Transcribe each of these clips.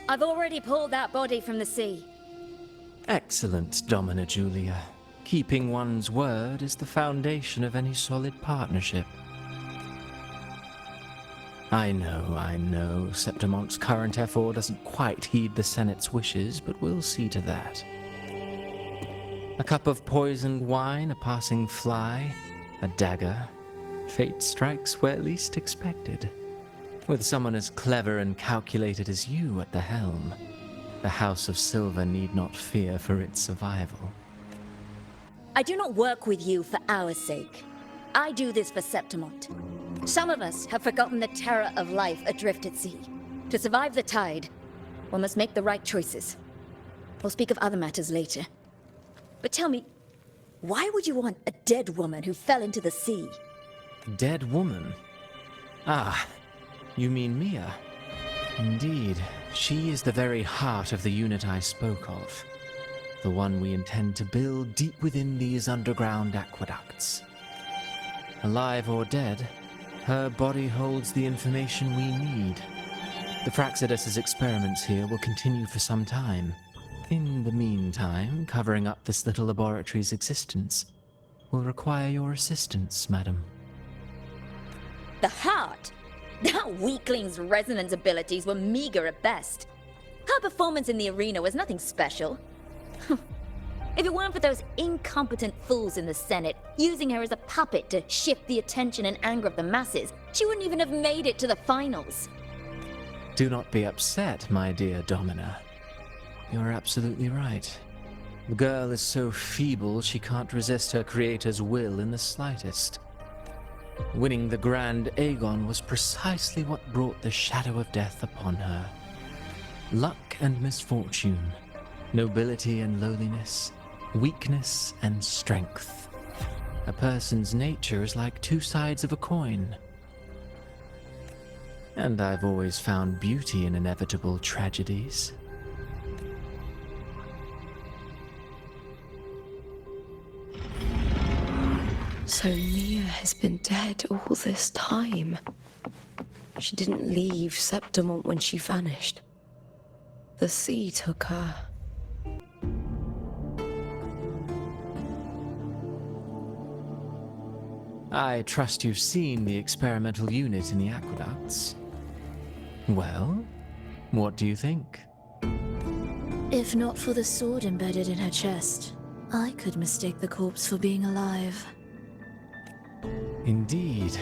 I've already pulled that body from the sea. Excellent, Domina Julia. Keeping one's word is the foundation of any solid partnership. I know, Septimonte's current effort doesn't quite heed the Senate's wishes, but we'll see to that. A cup of poisoned wine, a passing fly, a dagger. Fate strikes where least expected. With someone as clever and calculated as you at the helm, the House of Silver need not fear for its survival. I do not work with you for our sake. I do this for Septimont. Some of us have forgotten the terror of life adrift at sea. To survive the tide, one must make the right choices. We'll speak of other matters later. But tell me, why would you want a dead woman who fell into the sea? Dead woman? Ah, you mean Mia? Indeed, she is the very heart of the unit I spoke of. The one we intend to build deep within these underground aqueducts. Alive or dead, her body holds the information we need. The Fraxidus's experiments here will continue for some time. In the meantime, covering up this little laboratory's existence will require your assistance, madam. The heart? That weakling's resonance abilities were meager at best. Her performance in the arena was nothing special. If it weren't for those incompetent fools in the Senate using her as a puppet to shift the attention and anger of the masses, she wouldn't even have made it to the finals. Do not be upset, my dear Domina. You're absolutely right. The girl is so feeble she can't resist her creator's will in the slightest. Winning the Grand Aegon was precisely what brought the shadow of death upon her. Luck and misfortune, nobility and lowliness, weakness and strength. A person's nature is like two sides of a coin. And I've always found beauty in inevitable tragedies. So Mia has been dead all this time. She didn't leave Septimont when she vanished. The sea took her. I trust you've seen the experimental unit in the aqueducts. Well, what do you think? If not for the sword embedded in her chest, I could mistake the corpse for being alive. Indeed.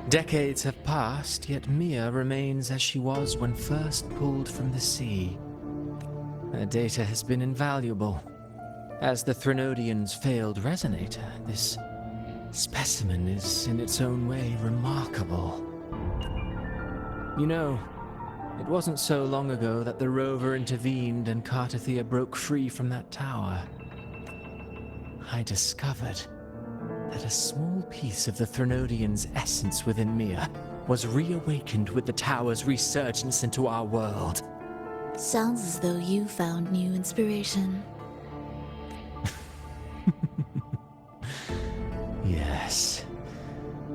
Decades have passed, yet Mia remains as she was when first pulled from the sea. Her data has been invaluable. As the Threnodian's failed resonator, this specimen is in its own way remarkable. You know, it wasn't so long ago that the rover intervened and Cartathea broke free from that tower. I discovered that a small piece of the Threnodian's essence within Mia was reawakened with the tower's resurgence into our world. Sounds as though you found new inspiration. Yes.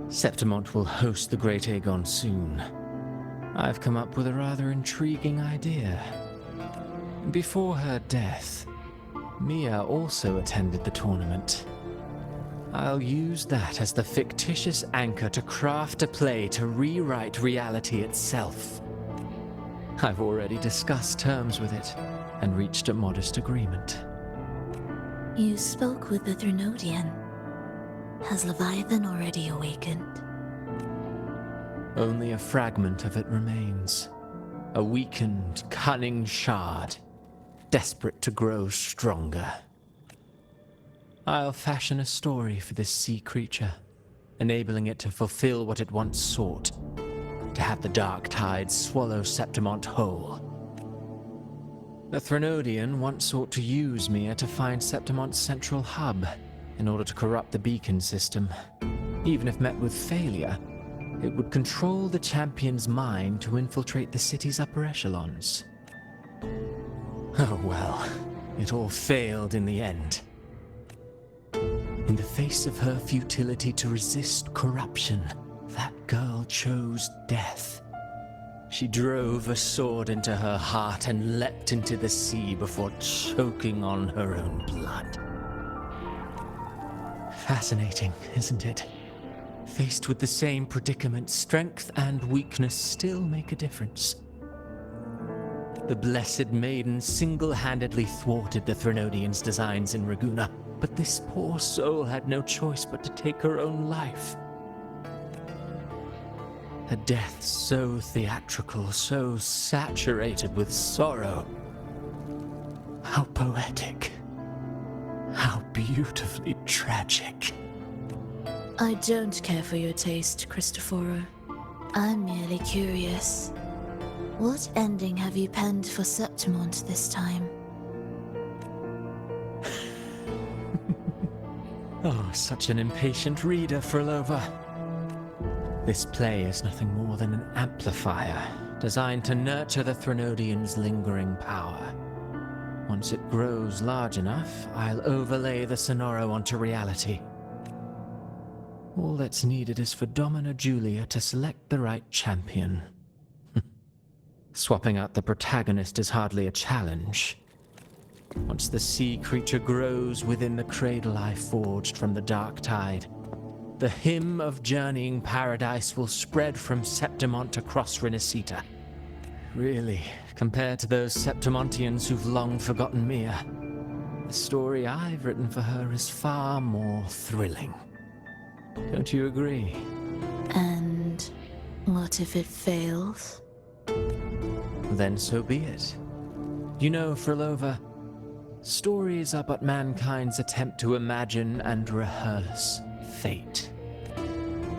Septimont will host the Great Aegon soon. I've come up with a rather intriguing idea. Before her death, Mia also attended the tournament. I'll use that as the fictitious anchor to craft a play to rewrite reality itself. I've already discussed terms with it and reached a modest agreement. You spoke with the Threnodian. Has Leviathan already awakened? Only a fragment of it remains. A weakened, cunning shard, desperate to grow stronger. I'll fashion a story for this sea creature, enabling it to fulfill what it once sought, to have the dark tides swallow Septimont whole. The Threnodian once sought to use Mia to find Septimont's central hub in order to corrupt the beacon system. Even if met with failure, it would control the champion's mind to infiltrate the city's upper echelons. Oh well, it all failed in the end. In the face of her futility to resist corruption, that girl chose death. She drove a sword into her heart and leapt into the sea before choking on her own blood. Fascinating, isn't it? Faced with the same predicament, strength and weakness still make a difference. The Blessed Maiden single-handedly thwarted the Threnodians' designs in Raguna, but this poor soul had no choice but to take her own life. A death so theatrical, so saturated with sorrow. How poetic. How beautifully tragic. I don't care for your taste, Cristoforo. I'm merely curious. What ending have you penned for Septimont this time? Oh, such an impatient reader, Frolova. This play is nothing more than an amplifier, designed to nurture the Threnodians' lingering power. Once it grows large enough, I'll overlay the Sonoro onto reality. All that's needed is for Domina Julia to select the right champion. Swapping out the protagonist is hardly a challenge. Once the sea creature grows within the cradle I forged from the dark tide, the hymn of journeying paradise will spread from Septimont across Renacita. Really, compared to those Septimontians who've long forgotten Mia, the story I've written for her is far more thrilling. Don't you agree? And what if it fails? Then so be it. You know, Frolova, stories are but mankind's attempt to imagine and rehearse fate.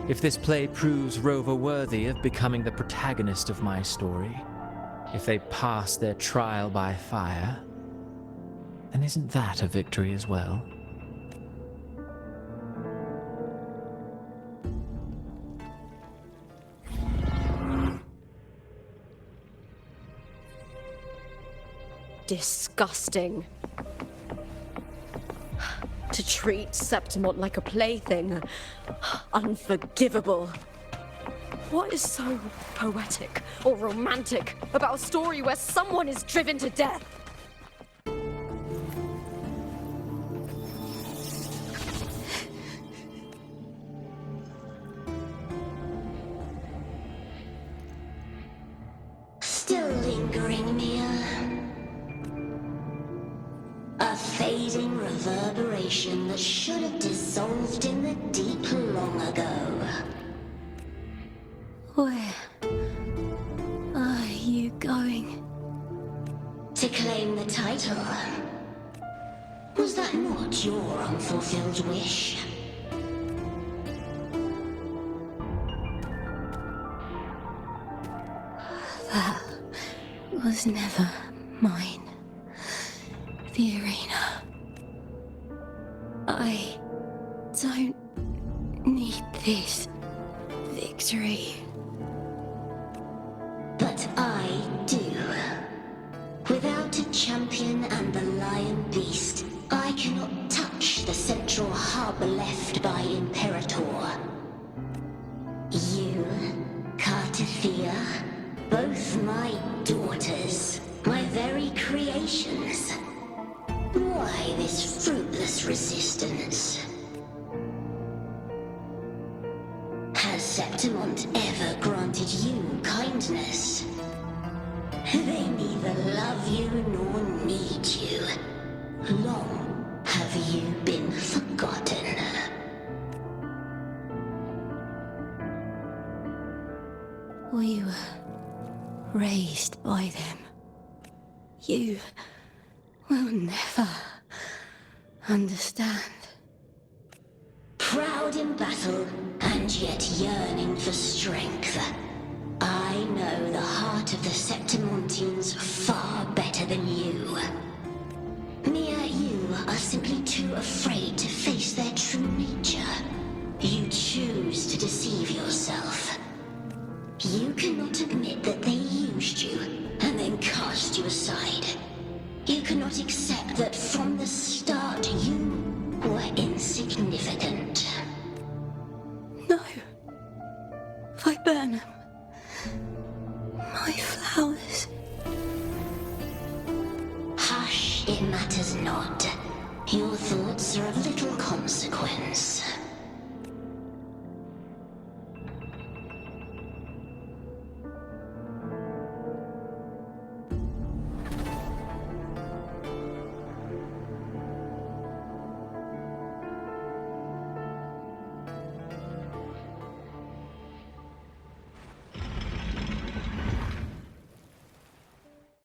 If this play proves Rover worthy of becoming the protagonist of my story, if they pass their trial by fire, then isn't that a victory as well? Disgusting. To treat Septimont like a plaything. Unforgivable. What is so poetic or romantic about a story where someone is driven to death? Still lingering, Mia. A fading reverberation that should have dissolved in the deep long ago. Where are you going? To claim the title. Was that not your unfulfilled wish? That was never mine. The arena. I don't need this victory. But I do. Without a champion and the lion beast, I cannot touch the central hub left by Imperator. You, Cartathea, both my daughters, my very creations. Why this fruitless resistance? Has Septimont ever granted you kindness? They neither love you nor need you. Long have you been forgotten. We were raised by them. You will never understand. Proud in battle, and yet yearning for strength. I know the heart of the Septimontians far better than you. Mia, you are simply too afraid to face their true nature. You choose to deceive yourself. You cannot admit that they used you, and then cast you aside. You cannot accept that from the start you were insignificant. No. Viburnum. My It matters not. Your thoughts are of little consequence.